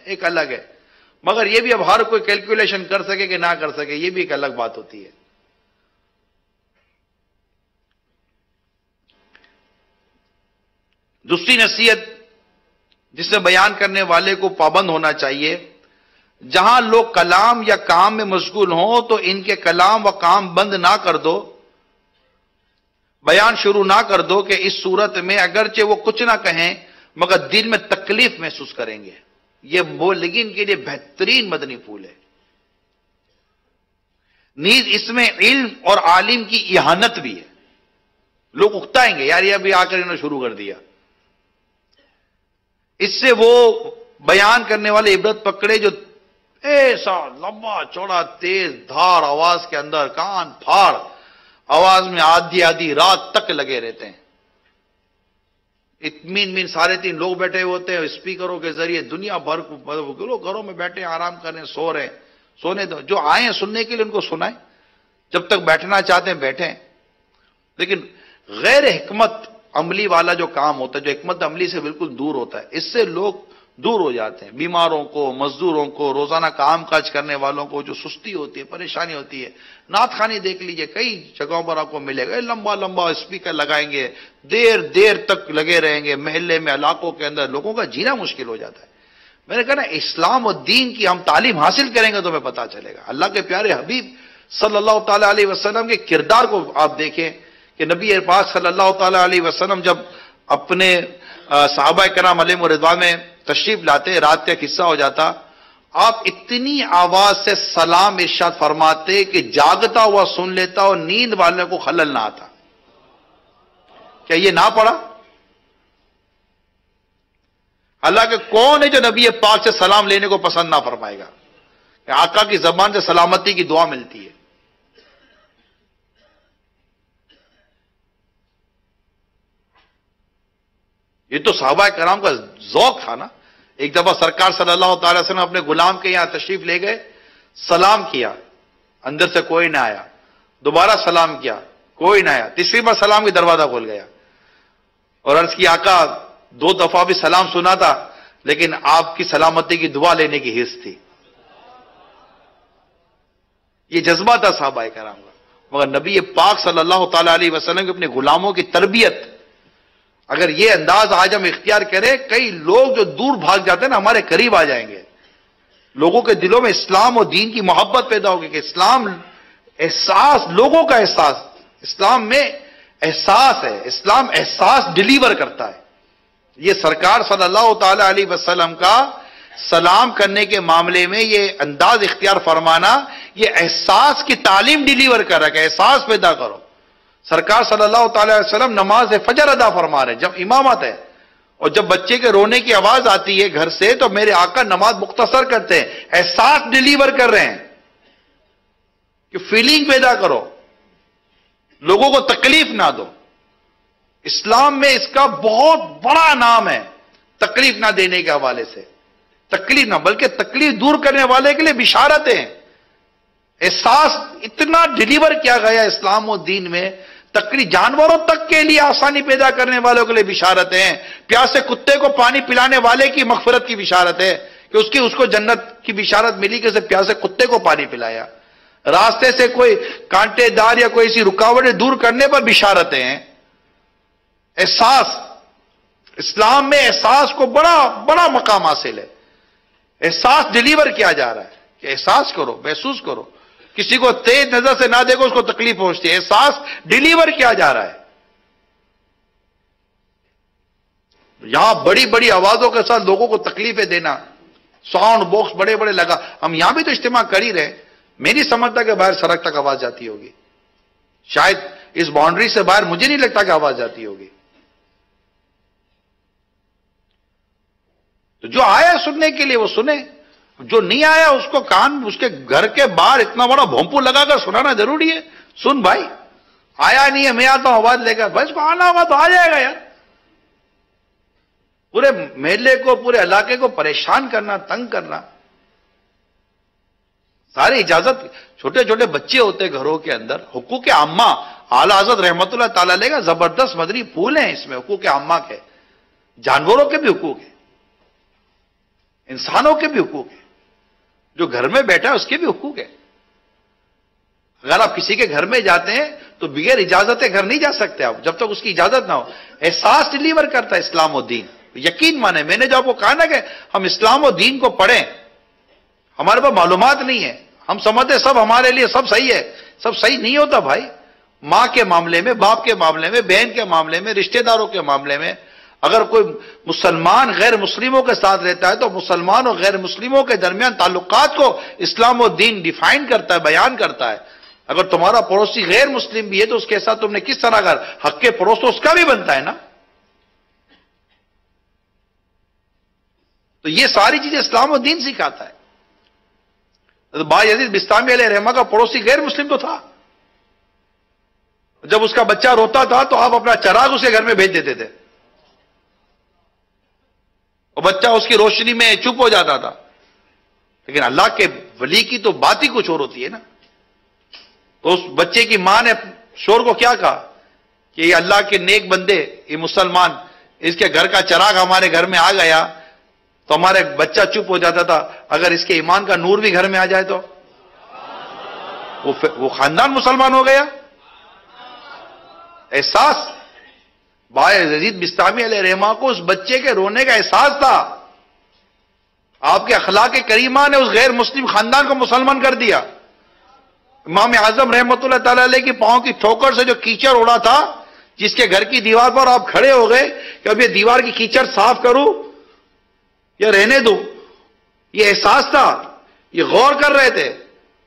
ایک الگ ہے، مگر یہ بھی اب ہر کوئی کیلکولیشن کر سکے کہ نہ کر سکے، یہ بھی ایک الگ بات ہوتی ہے۔ دوسری نصیحت جس میں بیان کرنے والے کو پابند ہونا چاہیے، جہاں لوگ کلام یا کام میں مشغول ہوں تو ان کے کلام و کام بند نہ کر دو، بیان شروع نہ کر دو کہ اس صورت میں اگرچہ وہ کچھ نہ کہیں مگر دل میں تکلیف محسوس کریں گے۔ یہ بولگین کے لیے بہترین مدنی پھول ہے۔ نیز اس میں علم اور عالم کی اہانت بھی ہے، لوگ اکتائیں گے، یار یہ ابھی آ کر انہوں نے شروع کر دیا۔ اس سے وہ بیان کرنے والے عبرت پکڑے جو ایسا لمبا چوڑا تیز دھار آواز کے اندر کان پھاڑ آواز میں آدھی آدھی رات تک لگے رہتے ہیں، اطمینان سارے تین لوگ بیٹھے ہوتے ہیں اسپیکروں کے ذریعے، دنیا بھر کو لوگ گھروں میں بیٹھے آرام کر رہے ہیں، سو رہے ہیں، سونے دو، جو آئے ہیں سننے کے لیے ان کو سنائیں، جب تک بیٹھنا چاہتے ہیں بیٹھیں۔ لیکن غیر حکمت عملی والا جو کام ہوتا ہے، جو حکمت عملی سے بالکل دور ہوتا ہے، اس سے لوگ دور ہو جاتے ہیں۔ بیماروں کو، مزدوروں کو، روزانہ کام کاج کرنے والوں کو جو سستی ہوتی ہے، پریشانی ہوتی ہے، نعت خوانی دیکھ لیجئے، کئی جگہوں پر آپ کو ملے گا، لمبا لمبا اسپیکر لگائیں گے، دیر دیر تک لگے رہیں گے، محلے میں علاقوں کے اندر لوگوں کا جینا مشکل ہو جاتا ہے۔ میں نے کہا نا، اسلام اور دین کی ہم تعلیم حاصل کریں گے تو ہمیں پتہ چلے گا۔ اللہ کے پیارے حبیب صلی اللہ تعالیٰ علیہ وسلم کے کردار کو آپ دیکھیں کہ نبی پاک صلی اللہ تعالیٰ علیہ وسلم جب اپنے صحابہ کرام علیہم رضوان میں تشریف لاتے، رات کا قصہ ہو جاتا، آپ اتنی آواز سے سلام ارشاد فرماتے کہ جاگتا ہوا سن لیتا اور نیند والے کو خلل نہ آتا۔ کیا یہ نہ پڑا؟ حالانکہ کون ہے جو نبی پاک سے سلام لینے کو پسند نہ فرمائے گا؟ کہ آقا کی زبان سے سلامتی کی دعا ملتی ہے۔ یہ تو صحابہ کرام کا ذوق تھا نا۔ ایک دفعہ سرکار صلی اللہ تعالی وسلم اپنے غلام کے یہاں تشریف لے گئے، سلام کیا، اندر سے کوئی نہ آیا، دوبارہ سلام کیا، کوئی نہ آیا، تیسری بار سلام کی دروازہ کھول گیا اور عرض کی آقا 2 دفعہ بھی سلام سنا تھا لیکن آپ کی سلامتی کی دعا لینے کی حرص تھی۔ یہ جذبہ تھا صحابہ کرام کا۔ مگر نبی پاک صلی اللہ تعالی علیہ وسلم کے اپنے غلاموں کی تربیت، اگر یہ انداز آج ہم اختیار کریں، کئی لوگ جو دور بھاگ جاتے ہیں نا، ہمارے قریب آ جائیں گے۔ لوگوں کے دلوں میں اسلام اور دین کی محبت پیدا ہوگی کہ اسلام احساس، لوگوں کا احساس، اسلام میں احساس ہے، اسلام احساس ڈیلیور کرتا ہے۔ یہ سرکار صلی اللہ تعالی علیہ وسلم کا سلام کرنے کے معاملے میں یہ انداز اختیار فرمانا، یہ احساس کی تعلیم ڈیلیور کر رہا ہے کہ احساس پیدا کرو۔ سرکار صلی اللہ تعالی علیہ وسلم نماز فجر ادا فرما رہے ہیں جب امامت ہے، اور جب بچے کے رونے کی آواز آتی ہے گھر سے تو میرے آقا نماز مختصر کرتے ہیں، احساس ڈیلیور کر رہے ہیں کہ فیلنگ پیدا کرو، لوگوں کو تکلیف نہ دو۔ اسلام میں اس کا بہت بڑا نام ہے، تکلیف نہ دینے کے حوالے سے، تکلیف نہ بلکہ تکلیف دور کرنے والے کے لیے بشارتیں۔ احساس اتنا ڈیلیور کیا گیا اسلام و دین میں، تکلیف جانوروں تک کے لیے آسانی پیدا کرنے والوں کے لیے بشارت ہے، پیاسے کتے کو پانی پلانے والے کی مغفرت کی بشارت ہے کہ اس کو جنت کی بشارت ملی کہ اسے پیاسے کتے کو پانی پلایا، راستے سے کوئی کانٹے دار یا کوئی ایسی رکاوٹیں دور کرنے پر بشارتیں ہیں۔ احساس، اسلام میں احساس کو بڑا بڑا مقام حاصل ہے۔ احساس ڈیلیور کیا جا رہا ہے کہ احساس کرو، محسوس کرو، کسی کو تیز نظر سے نہ دیکھو، اس کو تکلیف پہنچتی ہے، احساس ڈیلیور کیا جا رہا ہے۔ یہاں بڑی بڑی آوازوں کے ساتھ لوگوں کو تکلیفیں دینا، ساؤنڈ باکس بڑے بڑے لگا، ہم یہاں بھی تو اجتماع کر ہی رہے، میں نہیں سمجھتا کہ باہر سڑک تک آواز جاتی ہوگی، شاید اس باؤنڈری سے باہر مجھے نہیں لگتا کہ آواز جاتی ہوگی۔ تو جو آیا سننے کے لیے وہ سنے، جو نہیں آیا اس کو کان، اس کے گھر کے باہر اتنا بڑا بھونپو لگا کر سنانا ضروری ہے؟ سن بھائی، آیا نہیں ہے میں آتا ہوں آواز لے کر، بھائی اس کو آنا ہوگا تو آ جائے گا یار۔ پورے محلے کو، پورے علاقے کو پریشان کرنا، تنگ کرنا، ساری اجازت، چھوٹے چھوٹے بچے ہوتے گھروں کے اندر، حقوق عامہ، اعلیٰ حضرت رحمت اللہ تعالی علیہ کا زبردست مدنی پھول ہیں اس میں، حقوق عامہ کے، جانوروں کے بھی حقوق ہیں۔ انسانوں کے بھی حقوق ہیں، جو گھر میں بیٹھا ہے اس کے بھی حقوق ہے۔ اگر آپ کسی کے گھر میں جاتے ہیں تو بغیر اجازت گھر نہیں جا سکتے آپ، جب تک اس کی اجازت نہ ہو۔ احساس ڈیلیور کرتا ہے اسلام و دین، یقین مانے، میں نے جو آپ کو کہا نا کہ ہم اسلام و دین کو پڑھیں، ہمارے پاس معلومات نہیں ہے، ہم سمجھتے سب ہمارے لیے سب صحیح ہے، سب صحیح نہیں ہوتا بھائی۔ ماں کے معاملے میں، باپ کے معاملے میں، بہن کے معاملے میں، رشتہ داروں کے معاملے میں، اگر کوئی مسلمان غیر مسلموں کے ساتھ رہتا ہے تو مسلمان اور غیر مسلموں کے درمیان تعلقات کو اسلام و دین ڈیفائن کرتا ہے، بیان کرتا ہے۔ اگر تمہارا پڑوسی غیر مسلم بھی ہے تو اس کے ساتھ تم نے کس طرح اگر حق کے پڑوس تو اس کا بھی بنتا ہے نا۔ تو یہ ساری چیزیں اسلام و دین سکھاتا ہے۔ بایزید بستامی علیہ رحمہ کا پڑوسی غیر مسلم تو تھا، جب اس کا بچہ روتا تھا تو آپ اپنا چراغ اس کے گھر میں بھیج دیتے تھے، اور بچہ اس کی روشنی میں چپ ہو جاتا تھا۔ لیکن اللہ کے ولی کی تو بات ہی کچھ اور ہوتی ہے نا۔ تو اس بچے کی ماں نے شور کو کیا کہا کہ یہ اللہ کے نیک بندے، یہ مسلمان، اس کے گھر کا چراغ ہمارے گھر میں آ گیا تو ہمارے بچہ چپ ہو جاتا تھا، اگر اس کے ایمان کا نور بھی گھر میں آ جائے تو وہ خاندان مسلمان ہو گیا۔ احساس، بایزید بستامی علیہ رحمہ کو اس بچے کے رونے کا احساس تھا۔ آپ کے اخلاق کریمہ نے اس غیر مسلم خاندان کو مسلمان کر دیا۔ امام اعظم رحمۃ اللہ تعالی علیہ کی پاؤں کی ٹھوکر سے جو کیچڑ اڑا تھا، جس کے گھر کی دیوار پر آپ کھڑے ہو گئے کہ اب یہ دیوار کی کیچڑ صاف کروں یا رہنے دوں، یہ احساس تھا، یہ غور کر رہے تھے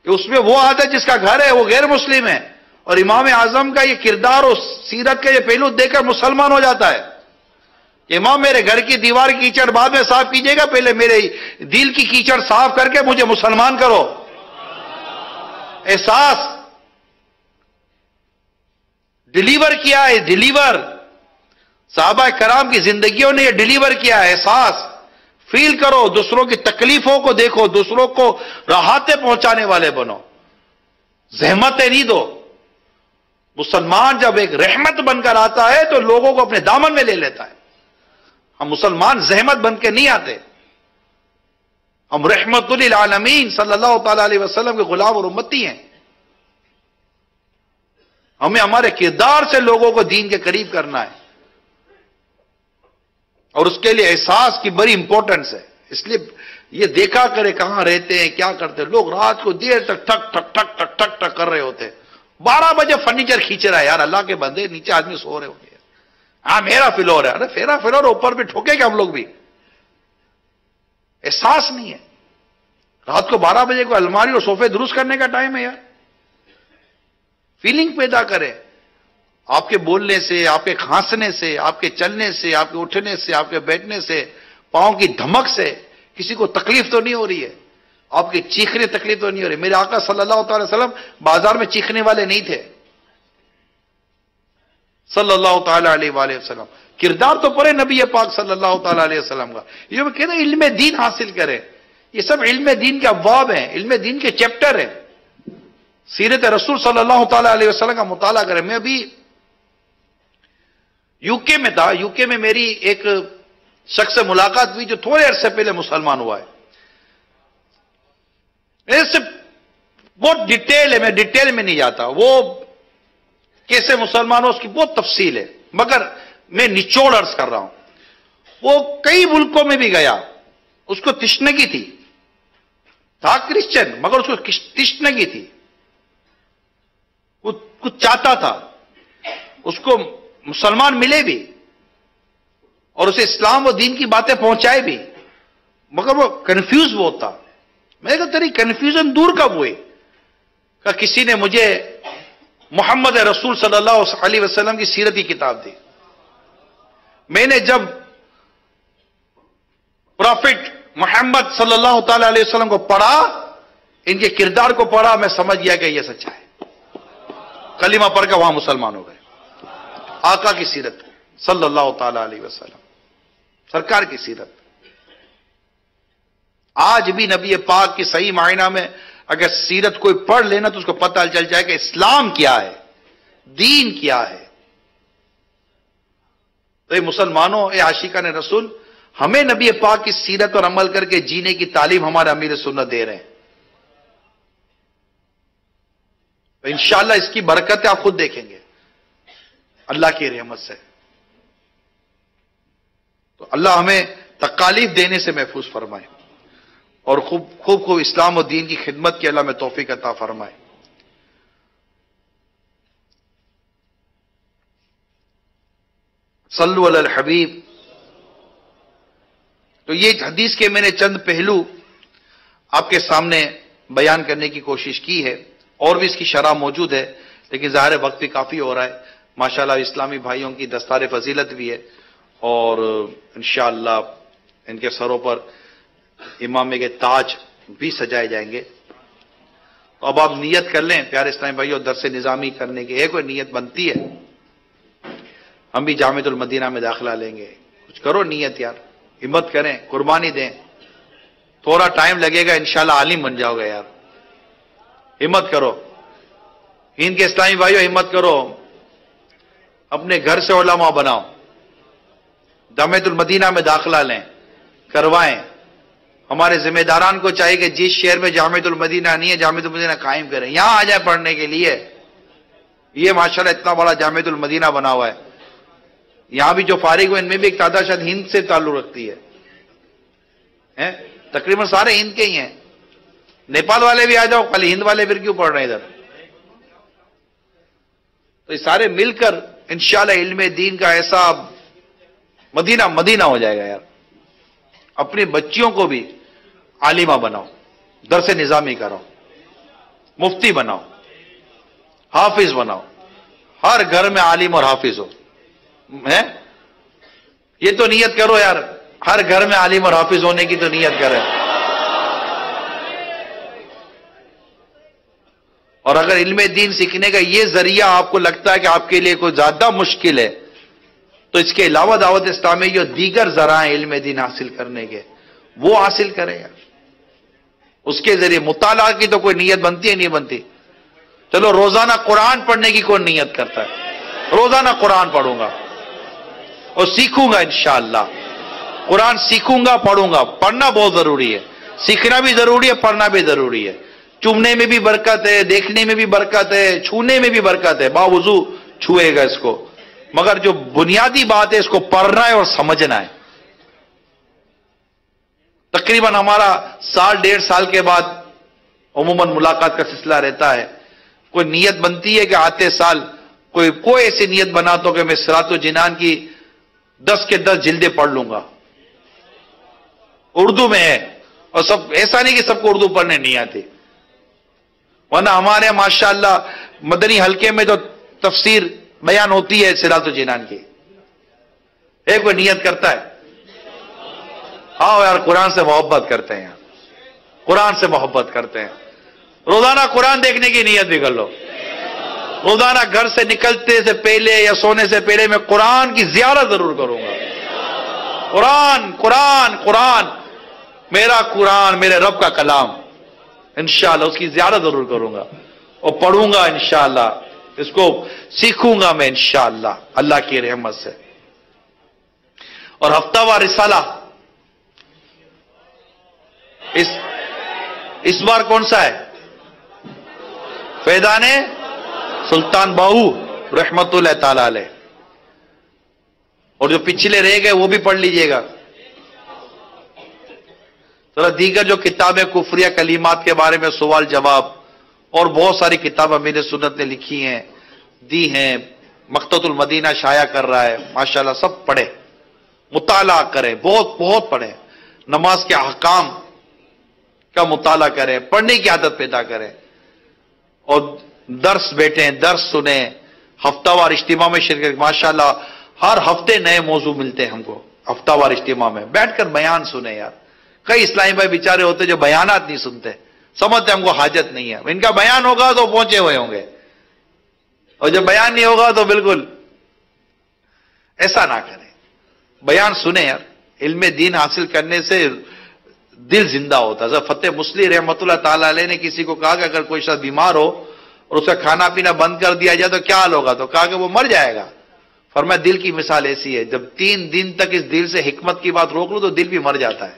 کہ اس میں وہ آتا ہے جس کا گھر ہے وہ غیر مسلم ہے، اور امام اعظم کا یہ کردار اور سیرت کا یہ پہلو دیکھ کر مسلمان ہو جاتا ہے کہ امام میرے گھر کی دیوار کی کیچڑ بعد میں صاف کیجیے گا، پہلے میرے دل کی کیچڑ صاف کر کے مجھے مسلمان کرو۔ احساس ڈیلیور کیا ہے، ڈیلیور صحابہ کرام کی زندگیوں نے یہ ڈیلیور کیا ہے۔ احساس فیل کرو، دوسروں کی تکلیفوں کو دیکھو، دوسروں کو راحتیں پہنچانے والے بنو، زحمتیں نہیں دو۔ مسلمان جب ایک رحمت بن کر آتا ہے تو لوگوں کو اپنے دامن میں لے لیتا ہے۔ ہم مسلمان زحمت بن کے نہیں آتے، ہم رحمت للعالمین صلی اللہ تعالی علیہ وسلم کے غلام اور امتی ہیں۔ ہمیں ہمارے کردار سے لوگوں کو دین کے قریب کرنا ہے، اور اس کے لیے احساس کی بڑی امپورٹنس ہے۔ اس لیے یہ دیکھا کرے کہاں رہتے ہیں، کیا کرتے ہیں۔ لوگ رات کو دیر تک ٹھک ٹھک ٹھک ٹھک ٹھک ٹھک کر رہے ہوتے ہیں، 12 بجے فرنیچر کھینچ رہا ہے، یار اللہ کے بندے نیچے آدمی سو رہے ہوں گے، ہاں میرا فلور ہے، ارے میرا فلور اوپر بھی ٹھوکے گا ہم لوگ بھی۔ احساس نہیں ہے۔ رات کو 12 بجے کو الماری اور صوفے درست کرنے کا ٹائم ہے یار۔ فیلنگ پیدا کرے، آپ کے بولنے سے، آپ کے کھانسنے سے، آپ کے چلنے سے، آپ کے اٹھنے سے، آپ کے بیٹھنے سے، پاؤں کی دھمک سے کسی کو تکلیف تو نہیں ہو رہی ہے، آپ کی چیخنے تکلیف تو نہیں ہو رہی۔ میرے آقا صلی اللہ تعالی وسلم بازار میں چیخنے والے نہیں تھے، صلی اللہ تعالی علیہ وآلہ وسلم۔ کردار تو پڑے نبی پاک صلی اللہ تعالی علیہ وسلم کا۔ یہ میں کہتا ہوں علم دین حاصل کریں، یہ سب علم دین کے ابواب ہیں، علم دین کے چیپٹر ہیں۔ سیرت رسول صلی اللہ تعالی علیہ وسلم کا مطالعہ کریں۔ میں ابھی یو کے میں تھا، یو کے میں میری ایک شخص سے ملاقات ہوئی جو تھوڑے عرصے پہلے مسلمان ہوا ہے۔ ایسے بہت ڈیٹیل ہے، میں ڈیٹیل میں نہیں جاتا، وہ کیسے مسلمان ہو اس کی بہت تفصیل ہے، مگر میں نچوڑ عرض کر رہا ہوں۔ وہ کئی ملکوں میں بھی گیا، اس کو تشنگی تھی، تھا کرسچن مگر اس کو تشنگی تھی، وہ کچھ چاہتا تھا، اس کو مسلمان ملے بھی اور اسے اسلام و دین کی باتیں پہنچائے بھی، مگر وہ کنفیوز بہت تھا۔ میں نے کہا تیری کنفیوژن دور کب ہوئی؟ کہ کسی نے مجھے محمد رسول صلی اللہ علیہ وسلم کی سیرت کی کتاب دی، میں نے جب پروفٹ محمد صلی اللہ تعالی علیہ وسلم کو پڑھا، ان کے کردار کو پڑھا، میں سمجھ گیا کہ یہ سچا ہے۔ کلمہ پڑھ کر وہاں مسلمان ہو گئے۔ آقا کی سیرت صلی اللہ تعالی علیہ وسلم، سرکار کی سیرت آج بھی نبی پاک کی صحیح معنی میں اگر سیرت کوئی پڑھ لینا تو اس کو پتہ چل جائے کہ اسلام کیا ہے، دین کیا ہے۔ تو اے مسلمانوں، اے عاشقان رسول، ہمیں نبی پاک کی سیرت اور عمل کر کے جینے کی تعلیم ہمارے امیر سنت دے رہے ہیں. تو انشاءاللہ اس کی برکتیں آپ خود دیکھیں گے اللہ کی رحمت سے. تو اللہ ہمیں تکالیف دینے سے محفوظ فرمائے اور خوب اسلام و دین کی خدمت کی اللہ میں توفیق عطا فرمائے. صلو علی الحبیب. تو یہ حدیث کے میں نے چند پہلو آپ کے سامنے بیان کرنے کی کوشش کی ہے، اور بھی اس کی شرح موجود ہے، لیکن ظاہر وقت بھی کافی ہو رہا ہے. ماشاءاللہ اسلامی بھائیوں کی دستار فضیلت بھی ہے، اور انشاءاللہ ان کے سروں پر امامے کے تاج بھی سجائے جائیں گے. تو اب آپ نیت کر لیں پیارے اسلامی بھائیوں، درس نظامی کرنے کی کوئی نیت بنتی ہے. ہم بھی جامعۃ المدینہ میں داخلہ لیں گے، کچھ کرو نیت یار، ہمت کریں، قربانی دیں. تھوڑا ٹائم لگے گا، انشاءاللہ عالم بن جاؤ گے یار. ہمت کرو ہند کے اسلامی بھائیوں، ہمت کرو، اپنے گھر سے علماء بناؤ، جامعۃ المدینہ میں داخلہ لیں، کروائیں. ہمارے ذمہ داران کو چاہیے کہ جس شہر میں جامعۃ المدینہ نہیں ہے جامعۃ المدینہ قائم کریں، یہاں آ جائیں پڑھنے کے لیے. یہ ماشاءاللہ اتنا بڑا جامعۃ المدینہ بنا ہوا ہے. یہاں بھی جو فارغ ہوئے ان میں بھی ایک تعداد شاید ہند سے تعلق رکھتی ہے، تقریباً سارے ہند کے ہی ہیں. نیپال والے بھی آ جاؤ، خالی ہند والے پھر کیوں پڑھ رہے ہیں ادھر؟ تو یہ سارے مل کر انشاءاللہ علم دین کا ایسا مدینہ ہو جائے گا یار. اپنی بچیوں کو بھی عالمہ بناؤ، درس نظامی کراؤ، مفتی بناؤ، حافظ بناؤ. ہر گھر میں عالم اور حافظ ہو. یہ تو نیت کرو یار، ہر گھر میں عالم اور حافظ ہونے کی تو نیت کریں. اور اگر علم دین سیکھنے کا یہ ذریعہ آپ کو لگتا ہے کہ آپ کے لیے کوئی زیادہ مشکل ہے، تو اس کے علاوہ دعوت اسلامی جو دیگر ذرائع علم دین حاصل کرنے کے وہ حاصل کریں یار. اس کے ذریعے مطالعہ کی تو کوئی نیت بنتی ہے نہیں بنتی. چلو روزانہ قرآن پڑھنے کی کون نیت کرتا ہے؟ روزانہ قرآن پڑھوں گا اور سیکھوں گا انشاءاللہ. قرآن سیکھوں گا، پڑھوں گا. پڑھنا بہت ضروری ہے، سیکھنا بھی ضروری ہے، پڑھنا بھی ضروری ہے. چومنے میں بھی برکت ہے، دیکھنے میں بھی برکت ہے، چھونے میں بھی برکت ہے. باوضو چھوئے گا اس کو، مگر جو بنیادی بات ہے اس کو پڑھنا ہے اور سمجھنا ہے. تقریباً ہمارا سال ڈیڑھ سال کے بعد عموماً ملاقات کا سلسلہ رہتا ہے. کوئی نیت بنتی ہے کہ آتے سال کوئی ایسی نیت بنا تو کہ میں صراط الجنان کی 10 کے 10 جلدیں پڑھ لوں گا. اردو میں ہے، اور سب ایسا نہیں کہ سب کو اردو پڑھنے نہیں آتی، ورنہ ہمارے ماشاءاللہ مدنی حلقے میں تو تفسیر بیان ہوتی ہے صراط الجنان کی. ایک کوئی نیت کرتا ہے، ہاں یار قرآن سے محبت کرتے ہیں، قرآن سے محبت کرتے ہیں. روزانہ قرآن دیکھنے کی نیت بھی کر لو. روزانہ گھر سے نکلتے سے پہلے یا سونے سے پہلے میں قرآن کی زیارت ضرور کروں گا. قرآن قرآن قرآن، میرا قرآن میرے رب کا کلام، انشاءاللہ اس کی زیارت ضرور کروں گا اور پڑھوں گا انشاءاللہ. اس کو سیکھوں گا میں انشاءاللہ اللہ کی رحمت سے. اور ہفتہ وار رسالہ اس بار کون سا ہے؟ فیضان سلطان باہو رحمت اللہ تعالی علیہ. اور جو پچھلے رہ گئے وہ بھی پڑھ لیجئے گا. ذرا دیگر جو کتابیں کفریہ کلمات کے بارے میں سوال جواب اور بہت ساری کتابیں امیر سنت نے لکھی ہیں، دی ہیں، مکتبۃ المدینہ شائع کر رہا ہے ماشاءاللہ. سب پڑھیں، مطالعہ کریں، بہت بہت پڑھیں. نماز کے احکام کا مطالعہ کریں، پڑھنے کی عادت پیدا کریں. اور درس بیٹھیں، درس سنیں، ہفتہ وار اجتماع میں شرکت. ماشاءاللہ ہر ہفتے نئے موضوع ملتے ہیں ہم کو. ہفتہ وار اجتماع میں بیٹھ کر بیان سنیں یار. کئی اسلامی بھائی بیچارے ہوتے جو بیانات نہیں سنتے، سمجھتے ہم کو حاجت نہیں ہے. ان کا بیان ہوگا تو پہنچے ہوئے ہوں گے، اور جب بیان نہیں ہوگا تو بالکل ایسا نہ کریں. بیان سنیں یار. علم دین حاصل کرنے سے دل زندہ ہوتا ہے. فتح مسلی رحمت اللہ تعالی علیہ نے کسی کو کہا کہ اگر کوئی شخص بیمار ہو اور اس کا کھانا پینا بند کر دیا جائے تو کیا حال ہوگا؟ تو کہا کہ وہ مر جائے گا. فرمایا دل کی مثال ایسی ہے، جب 3 دن تک اس دل سے حکمت کی بات روک لو تو دل بھی مر جاتا ہے۔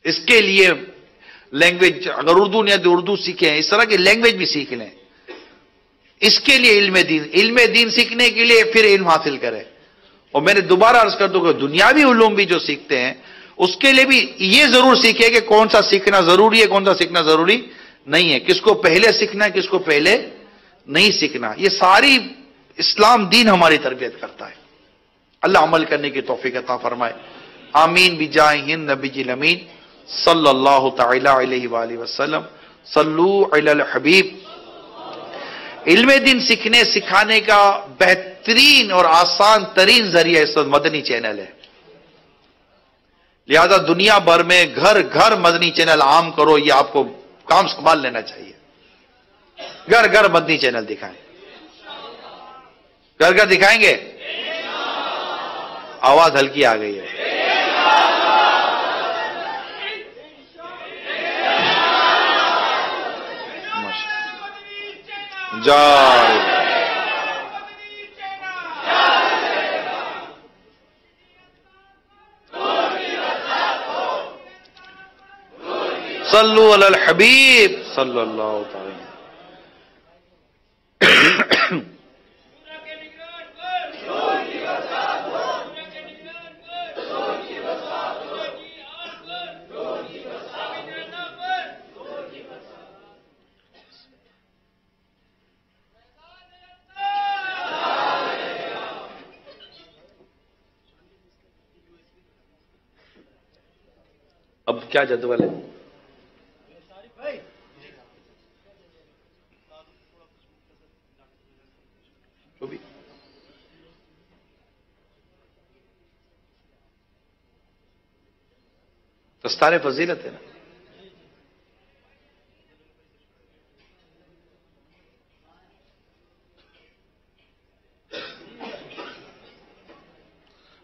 اس کے لیے لینگویج، اگر اردو نہیں ہے تو اردو سیکھیں، اس طرح کی لینگویج بھی سیکھ لیں۔ اس کے لیے علم دین سیکھنے کے لیے پھر علم حاصل کریں۔ اور میں نے دوبارہ عرض کر دوں کہ دنیاوی علوم بھی جو سیکھتے ہیں اس کے لیے بھی یہ ضرور سیکھیں کہ کون سا سیکھنا ضروری ہے، کون سا سیکھنا ضروری نہیں ہے، کس کو پہلے سیکھنا ہے، کس کو پہلے نہیں سیکھنا۔ یہ ساری اسلام دین ہماری تربیت کرتا ہے۔ اللہ عمل کرنے کی توفیق عطا فرمائے، آمین بجاہ نبی الامین صلی اللہ تعالی علیہ وآلہ وسلم۔ صلو علی الحبیب۔ علم دین سیکھنے سکھانے کا بہترین اور آسان ترین ذریعہ اس وقت مدنی چینل ہے، لہذا دنیا بھر میں گھر گھر مدنی چینل عام کرو، یہ آپ کو کام سنبھال لینا چاہیے۔ گھر گھر مدنی چینل دکھائیں، گھر گھر دکھائیں گے؟ آواز ہلکی آ گئی ہے۔ جائے صلو علی الحبیب صلی اللہ تعالی۔ اب کیا جدول ہے؟ دستار فضیلت ہے نا؟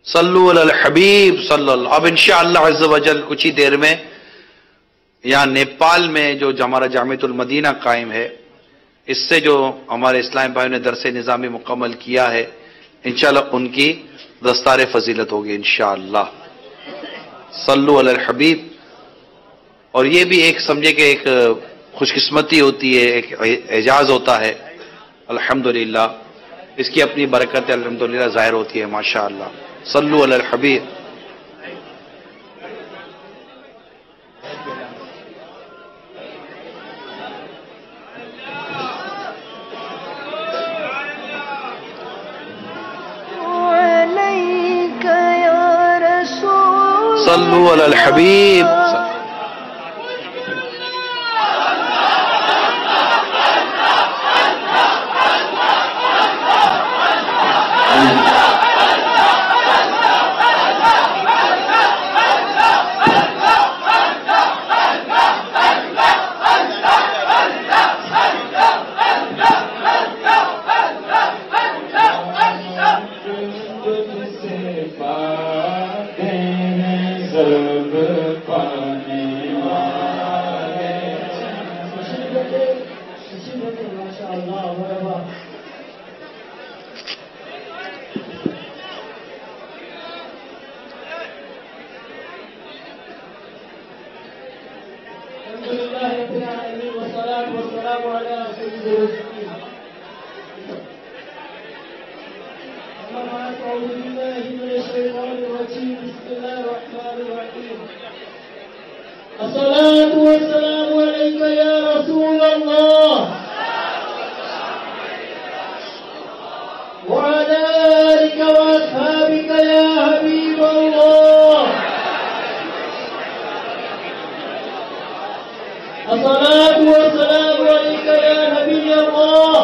صلو علی الحبیب صلی اللہ۔ اب انشاءاللہ عز و جل کچھ ہی دیر میں یہاں نیپال میں جو ہمارا جامعۃ المدینہ قائم ہے، اس سے جو ہمارے اسلام بھائیوں نے درس نظامی مکمل کیا ہے، انشاءاللہ ان کی دستار فضیلت ہوگی انشاءاللہ۔ صلو علی الحبیب۔ اور یہ بھی ایک سمجھے کہ ایک خوش قسمتی ہوتی ہے، ایک اعزاز ہوتا ہے الحمدللہ، اس کی اپنی برکت الحمدللہ ظاہر ہوتی ہے ماشاءاللہ۔ صلو علی الحبیب۔ صلو علی الحبیب۔ الصلاة والسلام عليك يا رسول الله وعلى آلك وأصحابك يا حبيب الله. الصلاة والسلام عليك يا نبي الله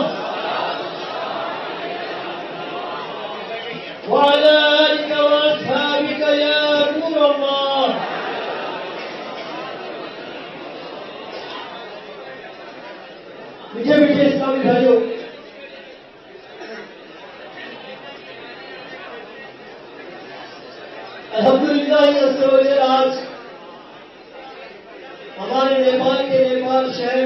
وعلى آلك وأصحابك يا نور الله. میٹھے میٹھے اسلامی بھائیوں، الحمدللہ آج ہمارے نیپال کے نیپال شہر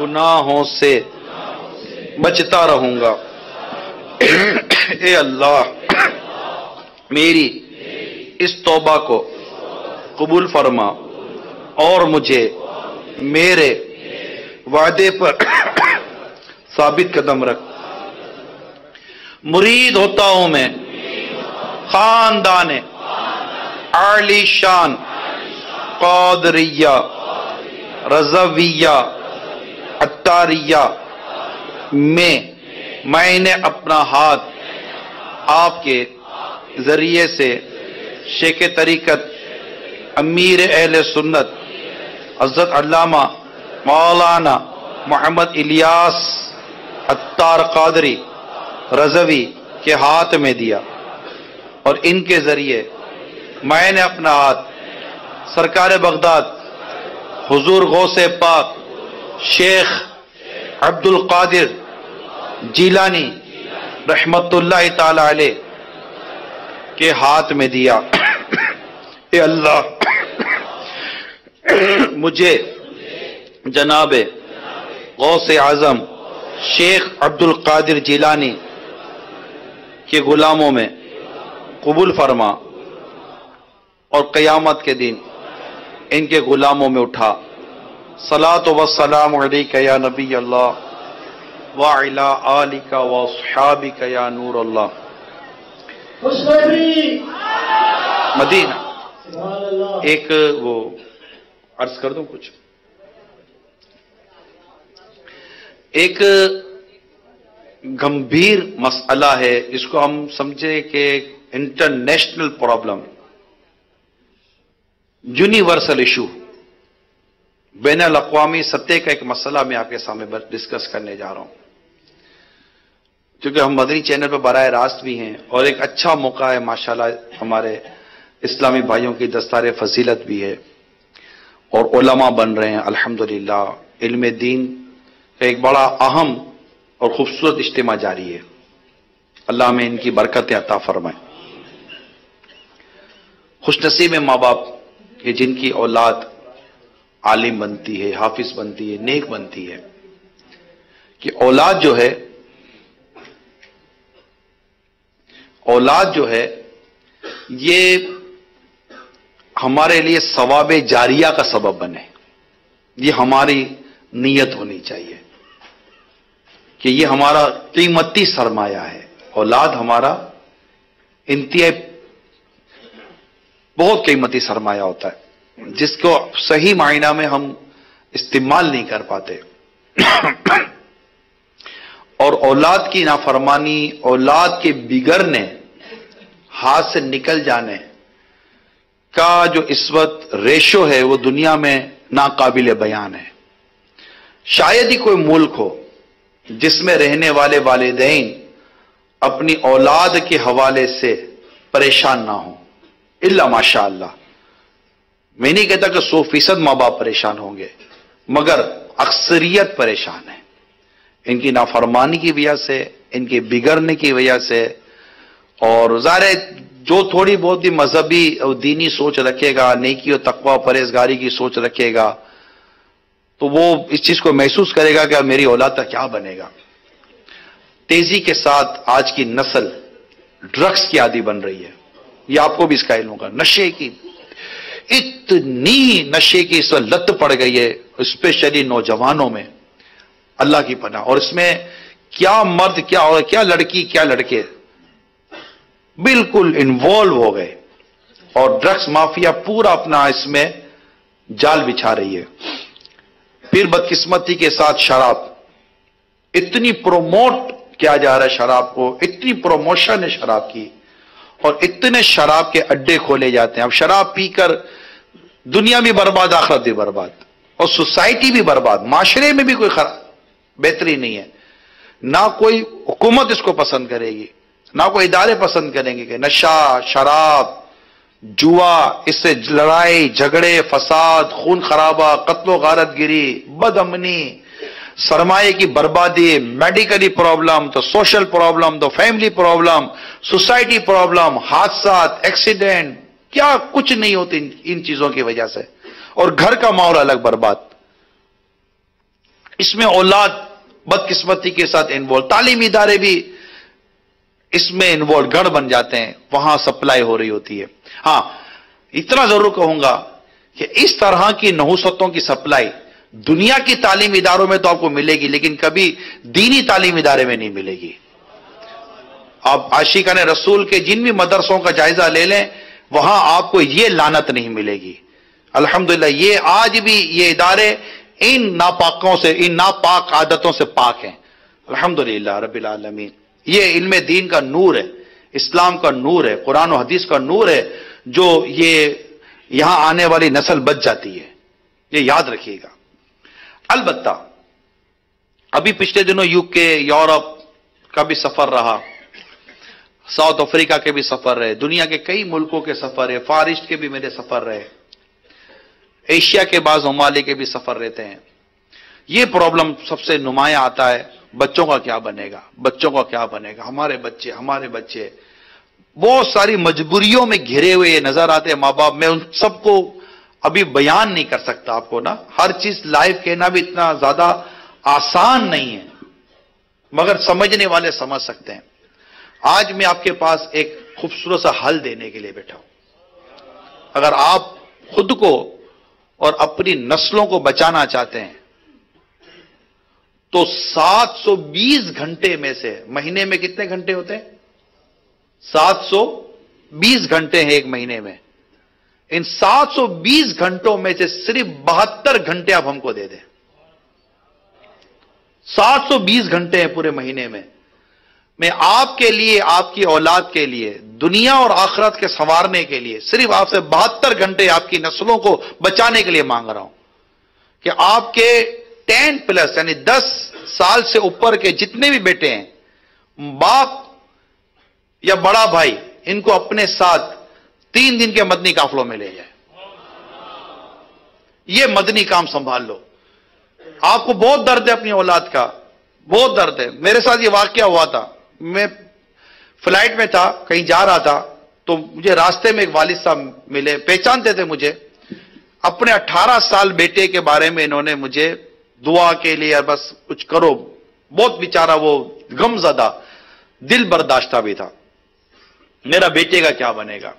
گناہوں سے بچتا رہوں گا۔ اے اللہ میری اس توبہ کو قبول فرما اور مجھے میرے وعدے پر ثابت قدم رکھ۔ مرید ہوتا ہوں میں خاندان عالی شان قادریہ رضویہ عطاریہ میں نے اپنا ہاتھ آپ کے ذریعے سے شیخ طریقت امیر اہل سنت حضرت علامہ مولانا محمد الیاس عطار قادری رضوی کے ہاتھ میں دیا، اور ان کے ذریعے میں نے اپنا ہاتھ سرکار بغداد حضور غوث پاک شیخ عبد القادر جیلانی رحمت اللہ تعالی علیہ کے ہاتھ میں دیا۔ اے اللہ مجھے جناب غوث اعظم شیخ عبد القادر جیلانی کے غلاموں میں قبول فرما، اور قیامت کے دن ان کے غلاموں میں اٹھا۔ صلاۃ و السلام علیک یا نبی اللہ وعلی آلک واصحابک یا نور اللہ۔ مدینہ ایک وہ عرض کر دوں کچھ، ایک گمبھیر مسئلہ ہے جس کو ہم سمجھیں کہ انٹرنیشنل پرابلم، یونیورسل ایشو، بین الاقوامی سطح کا ایک مسئلہ میں آپ کے سامنے ڈسکس کرنے جا رہا ہوں، کیونکہ ہم مدنی چینل پہ براہ راست بھی ہیں اور ایک اچھا موقع ہے ماشاءاللہ، ہمارے اسلامی بھائیوں کی دستار فضیلت بھی ہے اور علماء بن رہے ہیں الحمدللہ۔ علم دین کا ایک بڑا اہم اور خوبصورت اجتماع جاری ہے، اللہ ہمیں ان کی برکتیں عطا فرمائے۔ خوش نصیب ہیں ماں باپ کہ جن کی اولاد عالم بنتی ہے، حافظ بنتی ہے، نیک بنتی ہے، کہ اولاد جو ہے یہ ہمارے لیے ثواب جاریہ کا سبب بنے، یہ ہماری نیت ہونی چاہیے کہ یہ ہمارا قیمتی سرمایہ ہے۔ اولاد ہمارا انتہائی بہت قیمتی سرمایہ ہوتا ہے جس کو صحیح معنی میں ہم استعمال نہیں کر پاتے، اور اولاد کی نافرمانی، اولاد کے بگڑنے، ہاتھ سے نکل جانے کا جو اس وقت ریشو ہے وہ دنیا میں ناقابل بیان ہے۔ شاید ہی کوئی ملک ہو جس میں رہنے والے والدین اپنی اولاد کے حوالے سے پریشان نہ ہوں، الا ماشاء اللہ۔ میں نہیں کہتا کہ 100% ماں باپ پریشان ہوں گے، مگر اکثریت پریشان ہے ان کی نافرمانی کی وجہ سے، ان کے بگڑنے کی وجہ سے، اور ظاہر ہے جو تھوڑی بہت بھی مذہبی اور دینی سوچ رکھے گا، نیکی اور تقوی پرہیزگاری کی سوچ رکھے گا، تو وہ اس چیز کو محسوس کرے گا کہ میری اولاد کا کیا بنے گا۔ تیزی کے ساتھ آج کی نسل ڈرگس کی عادی بن رہی ہے، یہ آپ کو بھی اس کا علم ہوگا۔ نشے کی اتنی نشے کی اس وقت لت پڑ گئی ہے، اسپیشلی نوجوانوں میں، اللہ کی پناہ۔ اور اس میں کیا مرد، کیا عورت، کیا لڑکی، کیا لڑکے بالکل انوالو ہو گئے، اور ڈرگس مافیا پورا اپنا اس میں جال بچھا رہی ہے۔ پھر بدقسمتی کے ساتھ شراب، اتنی پروموٹ کیا جا رہا ہے شراب کو، اتنی پروموشن ہے شراب کی، اور اتنے شراب کے اڈے کھولے جاتے ہیں۔ اب شراب پی کر دنیا بھی برباد، آخرت بھی برباد، اور سوسائٹی بھی برباد، معاشرے میں بھی کوئی بہتری نہیں ہے۔ نہ کوئی حکومت اس کو پسند کرے گی، نہ کوئی ادارے پسند کریں گے کہ نشہ، شراب، جوا، اس سے لڑائی جھگڑے، فساد، خون خرابہ، قتل و غارت گری، بد امنی، سرمایہ کی بربادی، میڈیکلی پرابلم، تو سوشل پرابلم، تو فیملی پرابلم، سوسائٹی پرابلم، حادثات، ایکسیڈنٹ، کیا کچھ نہیں ہوتی ان چیزوں کی وجہ سے، اور گھر کا ماحول الگ برباد۔ اس میں اولاد بدقسمتی کے ساتھ انوالو، تعلیمی ادارے بھی اس میں انوالو، گڑھ بن جاتے ہیں، وہاں سپلائی ہو رہی ہوتی ہے۔ ہاں اتنا ضرور کہوں گا کہ اس طرح کی نحوستوں کی سپلائی دنیا کی تعلیمی اداروں میں تو آپ کو ملے گی، لیکن کبھی دینی تعلیمی ادارے میں نہیں ملے گی۔ آپ عاشقان رسول کے جن بھی مدرسوں کا جائزہ لے لیں، وہاں آپ کو یہ لعنت نہیں ملے گی۔ الحمدللہ یہ آج بھی یہ ادارے ان ناپاکوں سے، ان ناپاک عادتوں سے پاک ہیں، الحمدللہ رب العالمین۔ یہ علم دین کا نور ہے، اسلام کا نور ہے، قرآن و حدیث کا نور ہے، جو یہ یہاں آنے والی نسل بچ جاتی ہے، یہ یاد رکھیے گا۔ البتہ ابھی پچھلے دنوں UK، یورپ کا بھی سفر رہا، ساؤتھ افریقہ کے بھی سفر رہے، دنیا کے کئی ملکوں کے سفر رہے، فار ایسٹ کے بھی میرے سفر رہے، ایشیا کے بعض ممالک کے بھی سفر رہتے ہیں۔ یہ پرابلم سب سے نمایاں آتا ہے، بچوں کا کیا بنے گا، بچوں کا کیا بنے گا، ہمارے بچے بہت ساری مجبوریوں میں گھرے ہوئے نظر آتے ہیں ماں باپ۔ میں ان سب کو ابھی بیان نہیں کر سکتا آپ کو نا، ہر چیز لائیو کہنا بھی اتنا زیادہ آسان نہیں ہے، مگر سمجھنے والے سمجھ سکتے ہیں۔ آج میں آپ کے پاس ایک خوبصورت سا حل دینے کے لیے بیٹھا ہوں۔ اگر آپ خود کو اور اپنی نسلوں کو بچانا چاہتے ہیں تو 720 گھنٹے میں سے، مہینے میں کتنے گھنٹے ہوتے ہیں؟ 720 گھنٹے ہیں ایک مہینے میں، ان 720 گھنٹوں میں سے صرف 72 گھنٹے آپ ہم کو دے دیں۔ 720 گھنٹے ہیں پورے مہینے میں، میں آپ کے لیے، آپ کی اولاد کے لیے، دنیا اور آخرت کے سنوارنے کے لیے صرف آپ سے 72 گھنٹے آپ کی نسلوں کو بچانے کے لیے مانگ رہا ہوں کہ آپ کے 10+ یعنی 10 سال سے اوپر کے جتنے بھی بیٹے ہیں، باپ یا بڑا بھائی، ان کو اپنے ساتھ 3 دن کے مدنی قافلوں میں لے جائے۔ یہ مدنی کام سنبھال لو۔ آپ کو بہت درد ہے اپنی اولاد کا، بہت درد ہے۔ میرے ساتھ یہ واقعہ ہوا تھا، میں فلائٹ میں تھا، کہیں جا رہا تھا، تو مجھے راستے میں ایک والد صاحب ملے، پہچانتے تھے مجھے۔ اپنے 18 سال بیٹے کے بارے میں انہوں نے مجھے دعا کے لیے بس کچھ کرو، بہت بیچارہ وہ غم زدہ، دل برداشتہ بھی تھا، میرا بیٹے کا کیا بنے گا۔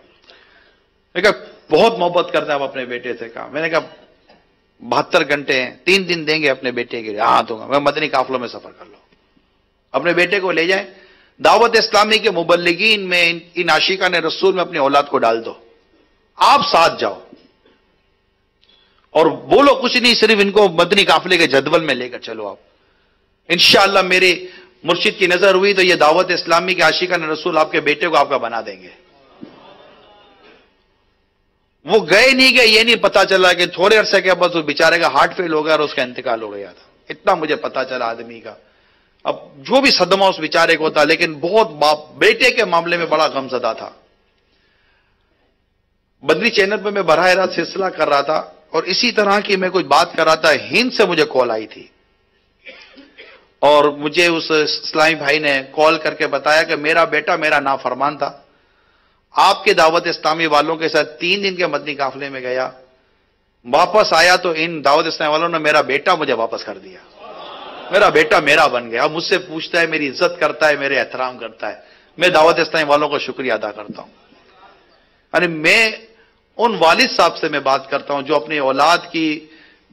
میں نے کہا بہت محبت کرتے ہیں آپ اپنے بیٹے سے، کہا میں نے کہا 72 گھنٹے ہیں، 3 دن دیں گے اپنے بیٹے کے لیے؟ ہاں دوں گا۔ میں مدنی قافلوں میں سفر کر لو، اپنے بیٹے کو لے جائیں، دعوت اسلامی کے مبلغین میں، ان عاشقان رسول میں اپنی اولاد کو ڈال دو، آپ ساتھ جاؤ اور بولو کچھ نہیں، صرف ان کو مدنی قافلے کے جدول میں لے کر چلو آپ۔ انشاءاللہ میری مرشد کی نظر ہوئی تو یہ دعوت اسلامی کے عاشقان رسول آپ کے بیٹے کو آپ کا بنا دیں گے۔ وہ گئے نہیں گئے یہ نہیں پتا چلا کہ تھوڑے عرصے کے بعد اس بیچارے کا ہارٹ فیل ہو گیا اور اس کا انتقال ہو گیا تھا، اتنا مجھے پتا چلا آدمی کا۔ اب جو بھی صدمہ اس بیچارے کو تھا، لیکن بہت بیٹے کے معاملے میں بڑا غم زدہ تھا۔ بدری چینل پہ میں براہ راست سلسلہ کر رہا تھا اور اسی طرح کی میں کچھ بات کر رہا تھا، ہند سے مجھے کال آئی تھی اور مجھے اس اسلامی بھائی نے کال کر کے بتایا کہ میرا بیٹا میرا نافرمان تھا، آپ کے دعوت اسلامی والوں کے ساتھ 3 دن کے مدنی قافلے میں گیا، واپس آیا تو ان دعوت اسلامی والوں نے میرا بیٹا مجھے واپس کر دیا، میرا بیٹا میرا بن گیا، اب مجھ سے پوچھتا ہے، میری عزت کرتا ہے، میرے احترام کرتا ہے۔ میں دعوت اسلامی والوں کو شکریہ ادا کرتا ہوں۔ یعنی میں ان والد صاحب سے میں بات کرتا ہوں جو اپنی اولاد کی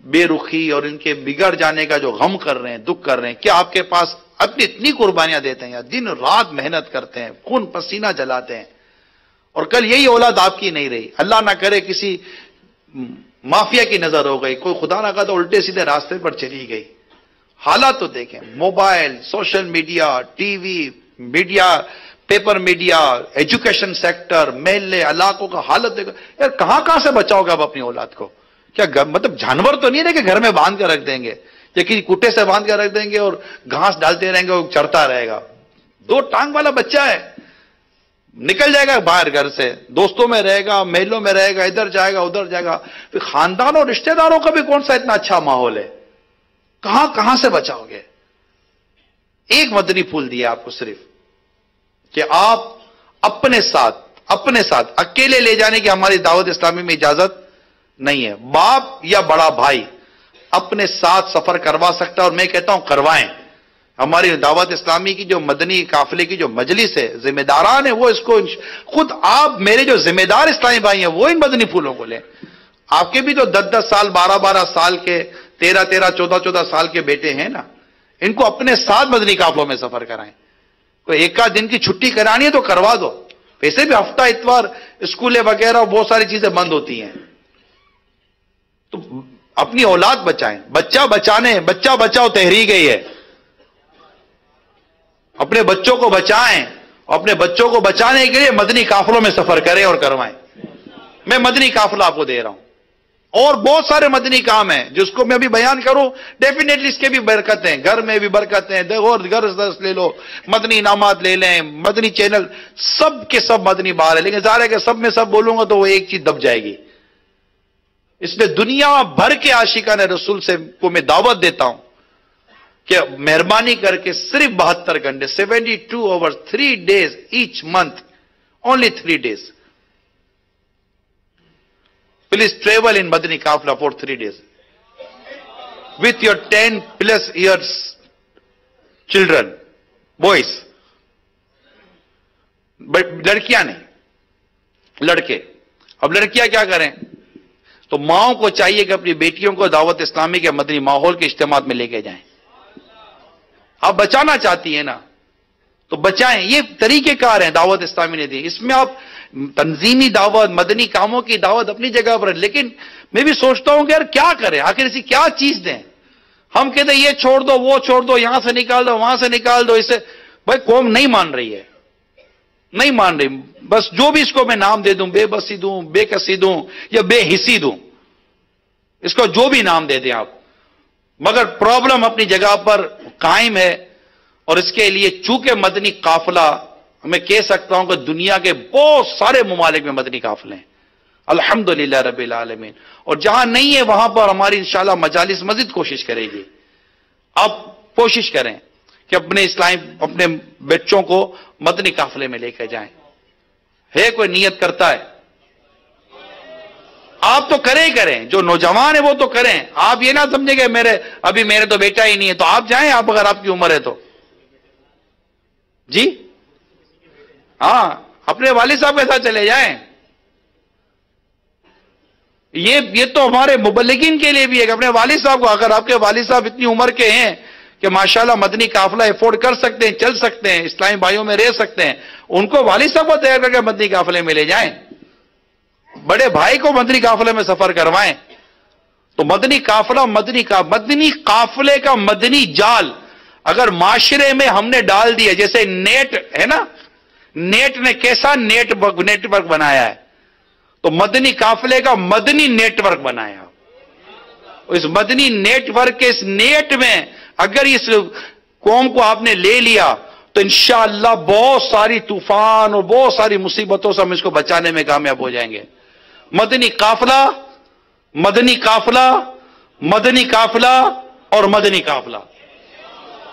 بے رخی اور ان کے بگڑ جانے کا جو غم کر رہے ہیں، دکھ کر رہے ہیں، کیا آپ کے پاس اپنی اتنی قربانیاں دیتے ہیں، یا دن رات محنت کرتے ہیں، خون پسینہ جلاتے ہیں، اور کل یہی اولاد آپ کی نہیں رہی، اللہ نہ کرے کسی مافیا کی نظر ہو گئی، کوئی خدا نہ کہا تو الٹے سیدھے راستے پر چلی گئی۔ حالات تو دیکھیں، mobile, social media, T V media, paper media, education sector, محلے علاقوں کا حالت دیکھو یار، کہاں سے بچاؤ گے آپ اپنی اولاد کو؟ کیا مطلب جانور تو نہیں ہے کہ گھر میں باندھ کر رکھ دیں گے یا کسی کٹے سے باندھ کر رکھ دیں گے اور گھاس ڈالتے رہیں گے اور چرتا رہے گا؟ 2 ٹانگ والا بچہ ہے، نکل جائے گا باہر گھر سے، دوستوں میں رہے گا، محلوں میں رہے گا، ادھر جائے گا ادھر جائے گا، پھر خاندان اور رشتہ داروں کا بھی کون سا اتنا اچھا ماحول ہے؟ کہاں سے بچاؤ گے؟ ایک مدنی پھول دیا آپ کو صرف کہ آپ اپنے ساتھ اکیلے لے جانے کی ہماری دعوت اسلامی میں اجازت نہیں ہے۔ باپ یا بڑا بھائی اپنے ساتھ سفر کروا سکتا ہے، اور میں کہتا ہوں کروائیں۔ ہماری دعوت اسلامی کی جو مدنی قافلے کی جو مجلس ہے، ذمہ داران ہے، وہ اس کو خود آپ میرے جو ذمہ دار اسلامی بھائی ہیں وہ ان مدنی پھولوں کو لیں۔ آپ کے بھی تو 10 سال 12 سال کے 13 14 سال کے بیٹے ہیں نا، ان کو اپنے ساتھ مدنی قافلوں میں سفر کرائیں۔ تو ایک آدھ دن کی چھٹی کرانی ہے تو کروا دو، ویسے بھی ہفتہ اتوار اسکولیں وغیرہ بہت ساری چیزیں بند ہوتی ہیں، تو اپنی اولاد بچائیں۔ بچہ بچاؤ تحریک ہے یہ، اپنے بچوں کو بچائیں، اور اپنے بچوں کو بچانے کے لیے مدنی قافلوں میں سفر کریں اور کروائیں۔ میں مدنی قافلہ آپ کو دے رہا ہوں، اور بہت سارے مدنی کام ہیں جس کو میں ابھی بیان کروں، ڈیفینیٹلی اس کے بھی برکت ہیں، گھر میں بھی برکت ہیں، اور گھر درس لے لو، مدنی انعامات لے لیں، مدنی چینل، سب کے سب مدنی بار ہے، لیکن ظاہر ہے کہ سب میں سب بولوں گا تو وہ ایک چیز دب جائے گی۔ اس لیے دنیا بھر کے عاشقان رسول سے کو میں دعوت دیتا ہوں کہ مہربانی کر کے صرف 72 گھنٹے 72 hours 3 days each month, only 3 days. Please travel in Madani Qafla for 3 days with your 10+ years children, boys. But لڑکیاں نہیں، لڑکے۔ اب لڑکیاں کیا کریں؟ تو ماؤں کو چاہیے کہ اپنی بیٹیوں کو دعوت اسلامی کے مدنی ماحول کے اجتماعات میں لے کے جائیں۔ آپ بچانا چاہتی ہیں نا تو بچائیں، یہ طریقہ کار ہیں دعوت اسلامی نے دی۔ اس میں آپ تنظیمی دعوت، مدنی کاموں کی دعوت اپنی جگہ پر ہے، لیکن میں بھی سوچتا ہوں کہ یار کیا کریں، آخر اسی کیا چیز دیں؟ ہم کہتے ہیں یہ چھوڑ دو، وہ چھوڑ دو، یہاں سے نکال دو، وہاں سے نکال دو، اسے بھائی قوم نہیں مان رہی ہے، نہیں مان رہی۔ بس جو بھی اس کو میں نام دے دوں، بے بسی دوں، بے کسی دوں، یا بے حسی دوں، اس کو جو بھی نام دے دیں آپ، مگر پرابلم اپنی جگہ پر قائم ہے۔ اور اس کے لیے چونکہ مدنی قافلہ، میں کہہ سکتا ہوں کہ دنیا کے بہت سارے ممالک میں مدنی قافلے ہیں الحمدللہ رب العالمین، اور جہاں نہیں ہے وہاں پر ہماری انشاءاللہ مجالس مزید کوشش کرے گی۔ آپ کوشش کریں کہ اپنے بچوں کو مدنی قافلے میں لے کے جائیں۔ ہے کوئی نیت کرتا ہے؟ آپ تو کریں، جو نوجوان ہیں وہ تو کریں۔ آپ یہ نہ سمجھیں کہ میرے تو بیٹا ہی نہیں ہے، تو آپ جائیں، آپ اگر آپ کی عمر ہے تو جی ہاں، اپنے والد صاحب کے ساتھ چلے جائیں۔ یہ تو ہمارے مبلغین کے لیے بھی ہے کہ اپنے والد صاحب کو، اگر آپ کے والد صاحب اتنی عمر کے ہیں کہ ماشاءاللہ مدنی قافلہ افورڈ کر سکتے ہیں، چل سکتے ہیں، اسلامی بھائیوں میں رہ سکتے ہیں، ان کو والد صاحب کو تیار کر کے مدنی قافلے میں لے جائیں، بڑے بھائی کو مدنی قافلے میں سفر کروائیں۔ تو مدنی قافلہ، مدنی قافلے کا مدنی جال اگر معاشرے میں ہم نے ڈال دیا، جیسے نیٹ ہے نا، نیٹ نے کیسا نیٹ ورک بنایا ہے، تو مدنی قافلے کا مدنی نیٹ ورک بنایا۔ اس مدنی نیٹ ورک کے اس نیٹ میں اگر اس قوم کو آپ نے لے لیا تو انشاءاللہ بہت ساری طوفان اور بہت ساری مصیبتوں سے ہم اس کو بچانے میں کامیاب ہو جائیں گے۔ مدنی قافلہ، مدنی قافلہ، مدنی قافلہ اور مدنی قافلہ۔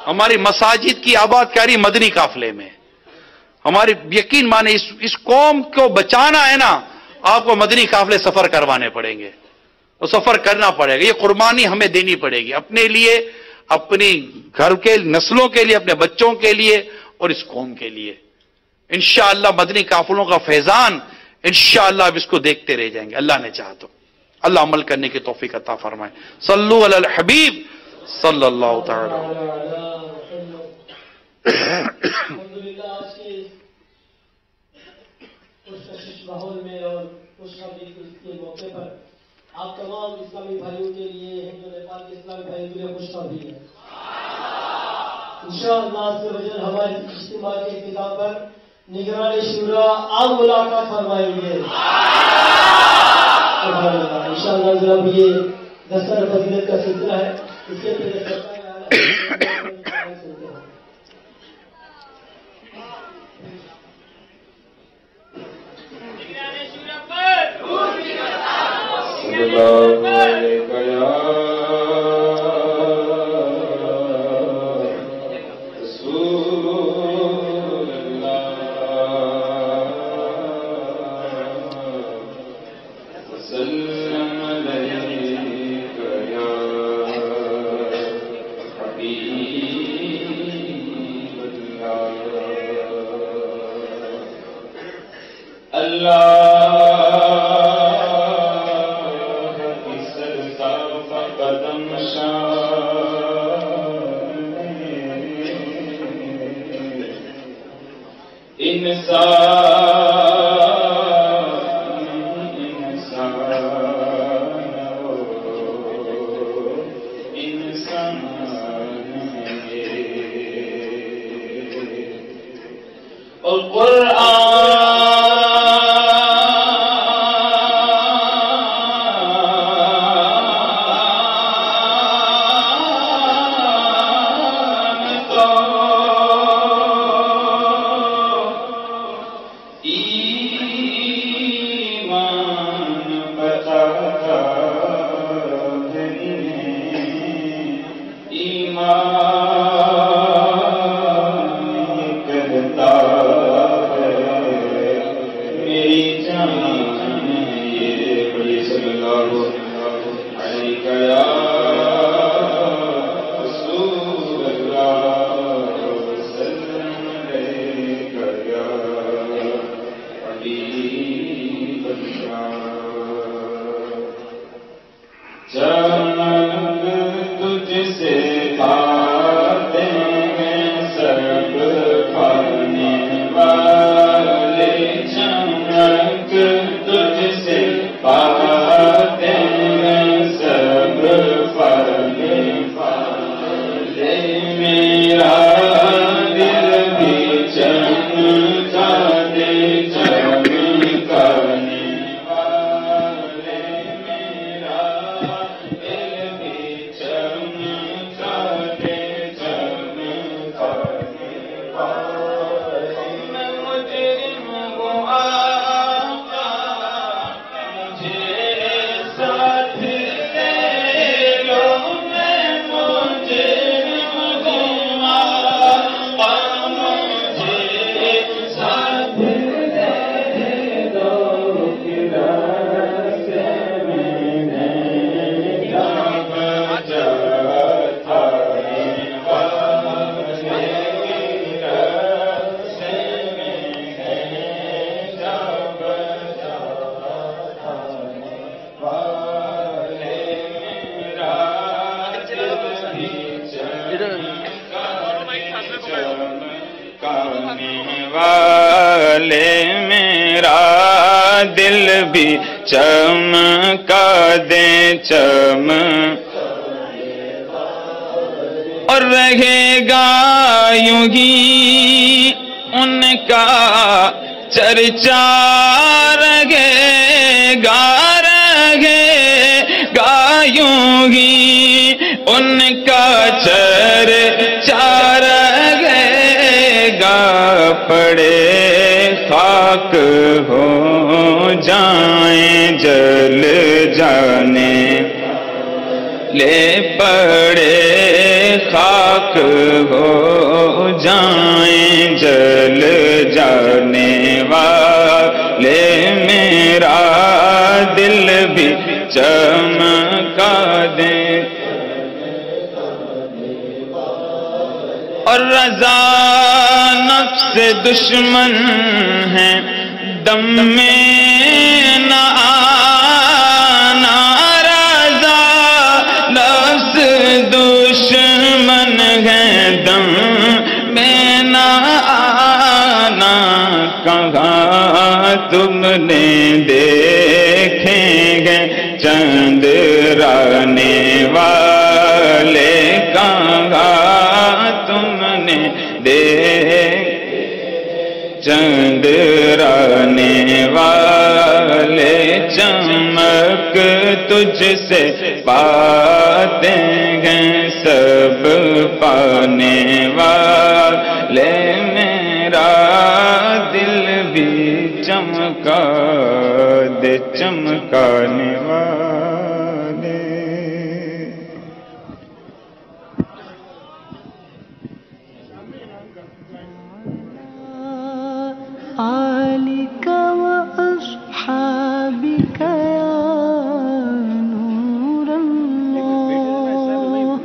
ہماری مساجد کی آباد کاری مدنی قافلے میں، ہماری یقین مانے اس قوم کو بچانا ہے نا، آپ کو مدنی قافلے سفر کروانے پڑیں گے، اور سفر کرنا پڑے گا۔ یہ قربانی ہمیں دینی پڑے گی اپنے لیے، اپنی گھر کے نسلوں کے لیے، اپنے بچوں کے لیے اور اس قوم کے لیے۔ انشاءاللہ مدنی قافلوں کا فیضان انشاءاللہ اب اس کو دیکھتے رہ جائیں گے، اللہ نے چاہا تو۔ اللہ عمل کرنے کی توفیق عطا فرمائے۔ صلو علی الحبیب صلی اللہ تعالی۔ الحمدللہ آج کے خوش ماحول میں اور خوشخبری کے موقع پر آپ تمام اسلامی بھائیوں کے لیے، ہند و نیپال کے اسلامی بھائیوں کے لیے خوشخبری ہے۔ انشاءاللہ عز و جل ہمارے اجتماع کے اختتام پر نگران شورا عام ملاقات فرمائیں گے انشاءاللہ۔ ضرور یہ دستار فضیلت کا سلسلہ ہے، اس کے پہلے دل بھی چمکا دے چم اور رہے گا یوں ہی ان کا چرچا رہے گا یوں ہی ان کا چرچا رہے گا پڑے خاک ہو جائیں جل جانے لے پڑے خاک ہو جائیں جل جانے والے میرا دل بھی چمکا دے اور رضا نفس دشمن ہے دم میں نہ آنا رضا نفس دشمن ہے دم میں نہ آنا کہاں تم نے دیکھیں گے چندرانے والے کہاں تم نے چندرانے والے چمک تجھ سے پاتے ہیں سب پانے والے میرا دل بھی چمکا دے چمکانے والے آلك وأصحابك يا نور الله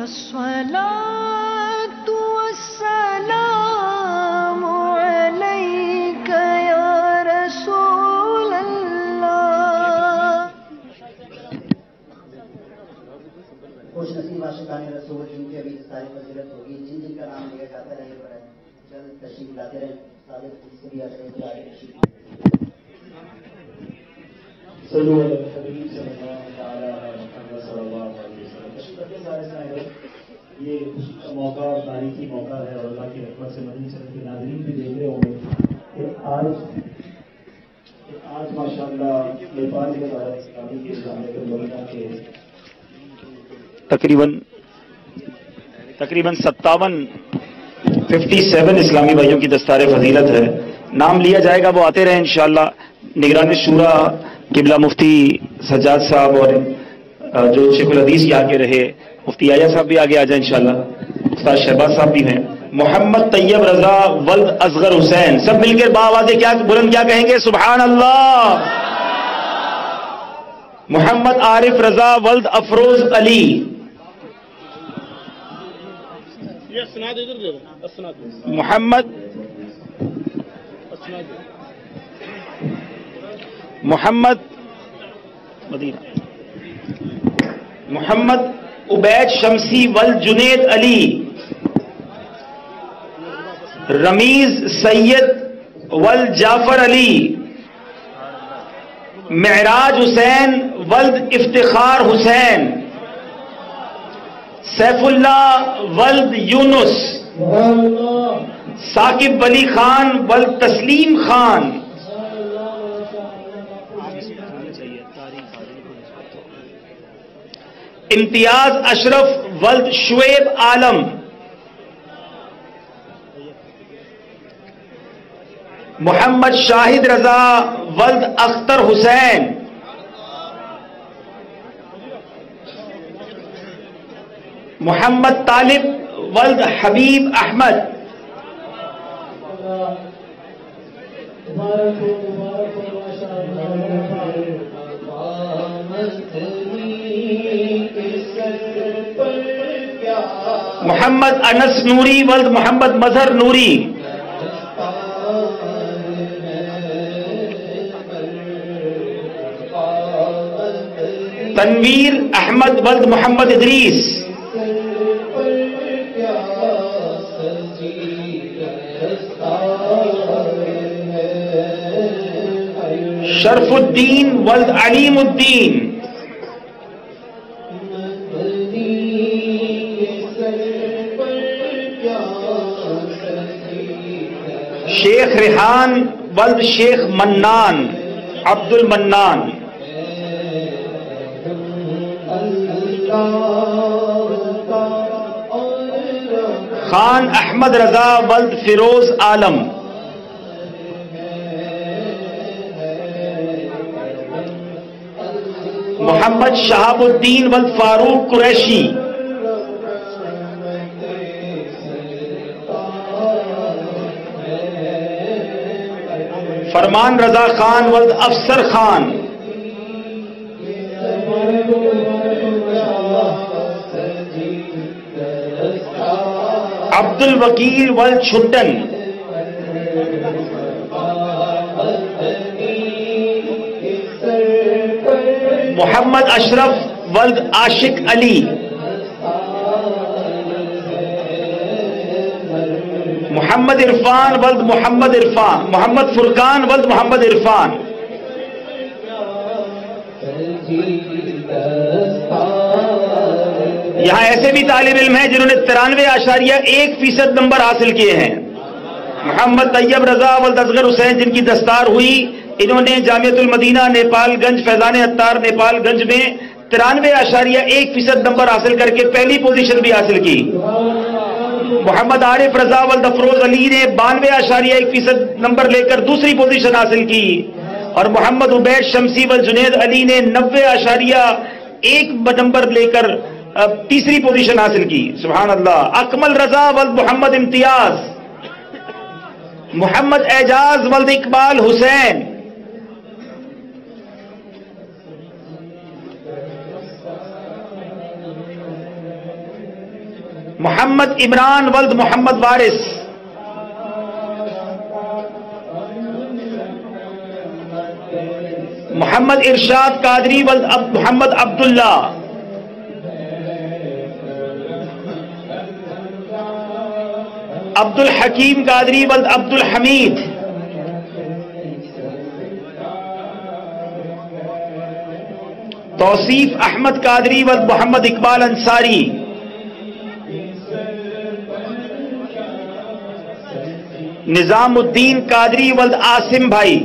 الصلاة والسلام عليك يا رسول الله. خوش نصیب عاشقان رسول جن کی ابھی ساری فضیلت ہوگی، جن کا نام لیا جاتا رہے پر جلد تشریف لاتے رہے. صلوا على الحبیب صلی اللہ تعالی علیہ محمد صلی اللہ علیہ وسلم. تشریف سارے یہ خوشی کا موقع اور تاریخی موقع ہے اور اللہ کی رحمت سے مدنی چینل کے ناظرین بھی دیکھ رہے ہوں گے کہ آج ماشاءاللہ نیپال کے دورہ اسلامی کے جامعۃ المدینہ کے تقریباً 57 اسلامی بھائیوں کی دستار فضیلت ہے. نام لیا جائے گا، وہ آتے رہے انشاءاللہ. نگران شورا قبلہ مفتی سجاد صاحب اور جو شیخ الحدیث کے آگے رہے مفتی آیا صاحب بھی آگے آ جائیں انشاءاللہ. استاد شہباز صاحب بھی ہیں. محمد طیب رضا ولد اصغر حسین، سب مل کر باآواز کیا بلند کیا کہیں گے؟ سبحان اللہ. محمد عارف رضا ولد افروز علی. محمد عبید شمسی ولد جنید علی. رمیز سید ولد جعفر علی. معراج حسین ولد افتخار حسین. سیف اللہ ولد یونس. ثاقب ولی خان ولد تسلیم خان. امتیاز اشرف ولد شعیب عالم. محمد شاہد رضا ولد اختر حسین. محمد طالب ولد حبیب احمد. محمد انس نوری ولد محمد مظہر نوری. تنویر احمد ولد محمد ادریس. شرف الدین ولد علیم الدین. شیخ ریحان ولد شیخ منان عبد المنان. خان احمد رضا ولد فیروز عالم. محمد شہاب الدین ولد فاروق قریشی. فرمان رضا خان ولد افسر خان. عبد الوکیل ولد چھٹن. محمد اشرف ولد عاشق علی. محمد عرفان ولد محمد عرفان. محمد فرقان ولد محمد عرفان. یہاں ایسے بھی طالب علم ہیں جنہوں نے 93.1% نمبر حاصل کیے ہیں. محمد طیب رضا ولد اصغر حسین جن کی دستار ہوئی، انہوں نے جامعۃ المدینہ نیپال گنج فیضان عطار نیپال گنج میں 93.1% نمبر حاصل کر کے پہلی پوزیشن بھی حاصل کی. محمد عارف رضا ولد افروز علی نے 92.1% نمبر لے کر دوسری پوزیشن حاصل کی. اور محمد عبید شمسی ولد جنید علی نے 90.1 نمبر لے کر تیسری پوزیشن حاصل کی. سبحان اللہ. اکمل رضا ولد محمد امتیاز. محمد اعجاز ولد اقبال حسین. محمد عمران ولد محمد وارث. محمد ارشاد قادری ولد محمد عبداللہ. عبد الحکیم قادری ولد عبد الحمید، توصیف احمد قادری ولد محمد اقبال انصاری، نظام الدین قادری ولد عاصم بھائی،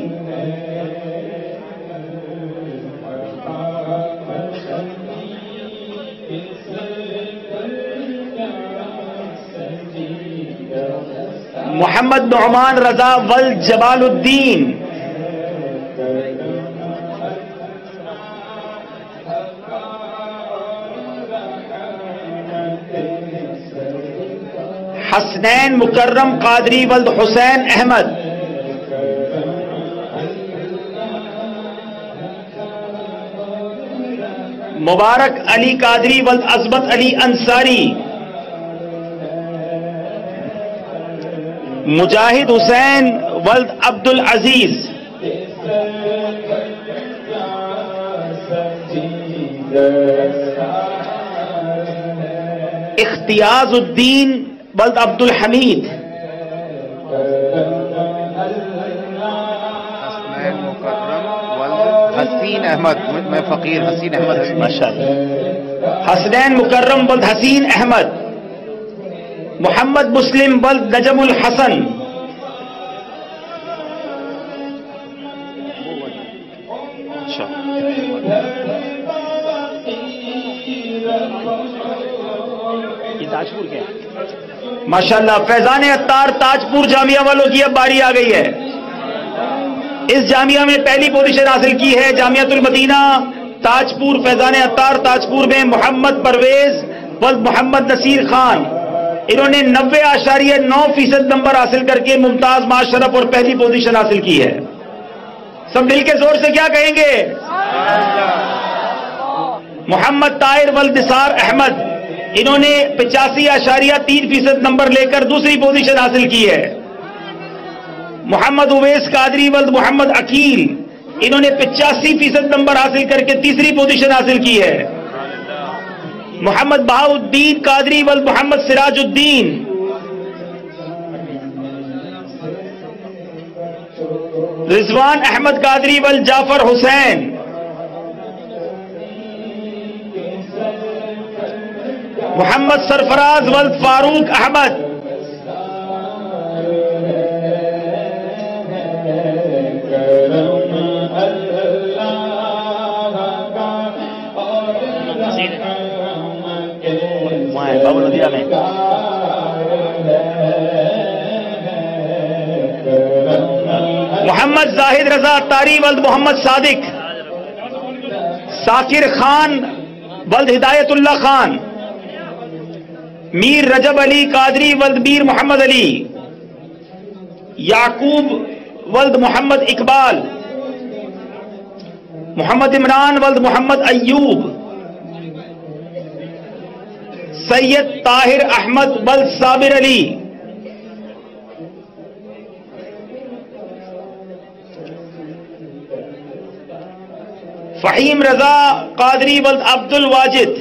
محمد نعمان رضا ولد جمال الدین، حسنین مکرم قادری ولد حسین احمد، مبارک علی قادری ولد عظمت علی انصاری، مجاہد حسین ولد عبد العزیز، اختیاز الدین ولد عبد الحمید، حسین احمد، میں فقیر حسین احمد، ماشاءاللہ، حسنین مکرم ولد حسین احمد، محمد مسلم ولد نجم الحسن، ماشاءاللہ فیضان عطار تاجپور جامعہ والوں کی اب باری آ گئی ہے. اس جامعہ میں پہلی پوزیشن حاصل کی ہے جامعۃ المدینہ تاجپور فیضان عطار تاجپور میں محمد پرویز ولد محمد نصیر خان. انہوں نے 90.9% نمبر حاصل کر کے ممتاز معاشرف اور پہلی پوزیشن حاصل کی ہے. سب دل کے زور سے کیا کہیں گے؟ محمد طاہر ولد نثار احمد، انہوں نے 85.3% نمبر لے کر دوسری پوزیشن حاصل کی ہے. محمد اویس قادری ولد محمد عقیل، انہوں نے 85% نمبر حاصل کر کے تیسری پوزیشن حاصل کی ہے. محمد بہاؤالدین قادری ولد محمد سراج الدین، رضوان احمد قادری ولد جعفر حسین، محمد سرفراز ولد فاروق احمد، محمد زاہد رضا طاری ولد محمد صادق، ساکر خان ولد ہدایت اللہ خان، میر رجب علی قادری ولد میر محمد علی، یعقوب ولد محمد اقبال، محمد عمران ولد محمد ایوب، سید طاہر احمد ولد صابر علی، فہیم رضا قادری ولد عبد الواجد،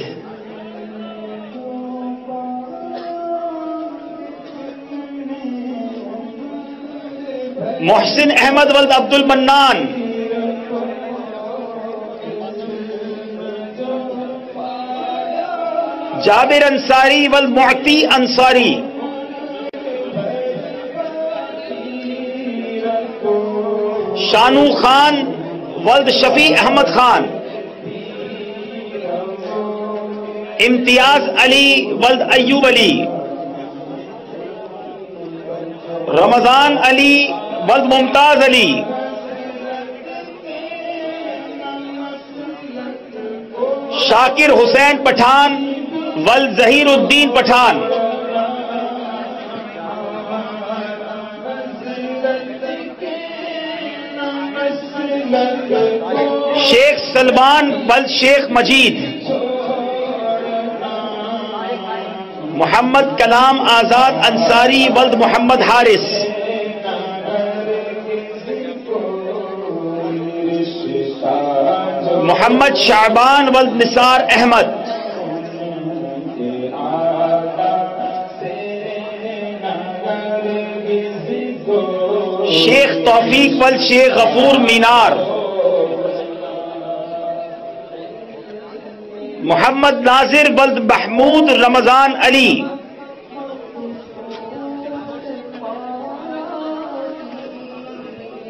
محسن احمد ولد عبد المنان، جابر انصاری ولد معطی انصاری، شانو خان ولد شفیع احمد خان، امتیاز علی ولد ایوب علی، رمضان علی ولد ممتاز علی، شاکر حسین پٹھان ولد ظہیر الدین پٹھان، شیخ سلمان ولد شیخ مجید، محمد کلام آزاد انصاری ولد محمد حارث، محمد شعبان ولد نثار احمد، شیخ توفیق ولد شیخ غفور مینار، محمد ناظر ولد محمود رمضان علی،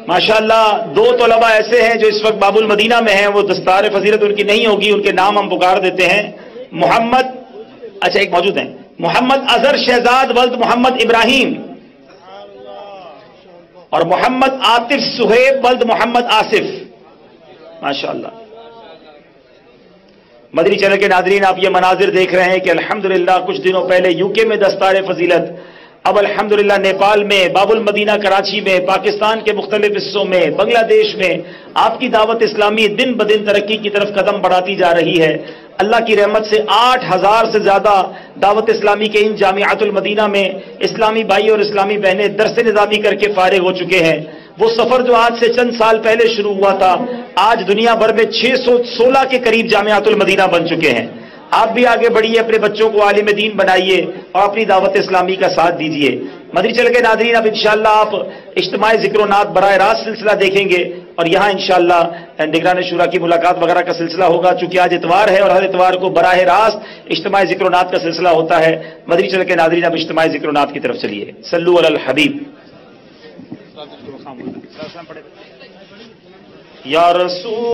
ماشاءاللہ دو طلباء ایسے ہیں جو اس وقت باب المدینہ میں ہیں، وہ دستار فضیلت ان کی نہیں ہوگی، ان کے نام ہم پکار دیتے ہیں۔ محمد، اچھا ایک موجود ہیں، محمد اظہر شہزاد ولد محمد ابراہیم، اور محمد عاطف سہیب ولد محمد آصف، ماشاءاللہ۔ مدنی چینل کے ناظرین، آپ یہ مناظر دیکھ رہے ہیں کہ الحمدللہ کچھ دنوں پہلے یو کے میں دستار فضیلت، اب الحمدللہ نیپال میں، باب المدینہ کراچی میں، پاکستان کے مختلف حصوں میں، بنگلہ دیش میں آپ کی دعوت اسلامی دن بدن ترقی کی طرف قدم بڑھاتی جا رہی ہے۔ اللہ کی رحمت سے 8000 سے زیادہ دعوت اسلامی کے ان جامعات المدینہ میں اسلامی بھائی اور اسلامی بہنیں درس نظامی کر کے فارغ ہو چکے ہیں۔ وہ سفر جو آج سے چند سال پہلے شروع ہوا تھا، آج دنیا بھر میں 616 کے قریب جامعات المدینہ بن چکے ہیں۔ آپ بھی آگے بڑھیے، اپنے بچوں کو عالم دین بنائیے اور اپنی دعوت اسلامی کا ساتھ دیجیے۔ مدنی چینل کے ناظرین، اب انشاءاللہ آپ اجتماعی ذکر و نعت براہ راست سلسلہ دیکھیں گے، اور یہاں انشاءاللہ نگران شورا کی ملاقات وغیرہ کا سلسلہ ہوگا، چونکہ آج اتوار ہے اور ہر اتوار کو براہ راست اجتماعی ذکر و نعت کا سلسلہ ہوتا ہے۔ مدنی چینل کے ناظرین، اب اجتماعی ذکر و نعت کی طرف چلیے۔ صلو علی الحبیب۔ یا رسول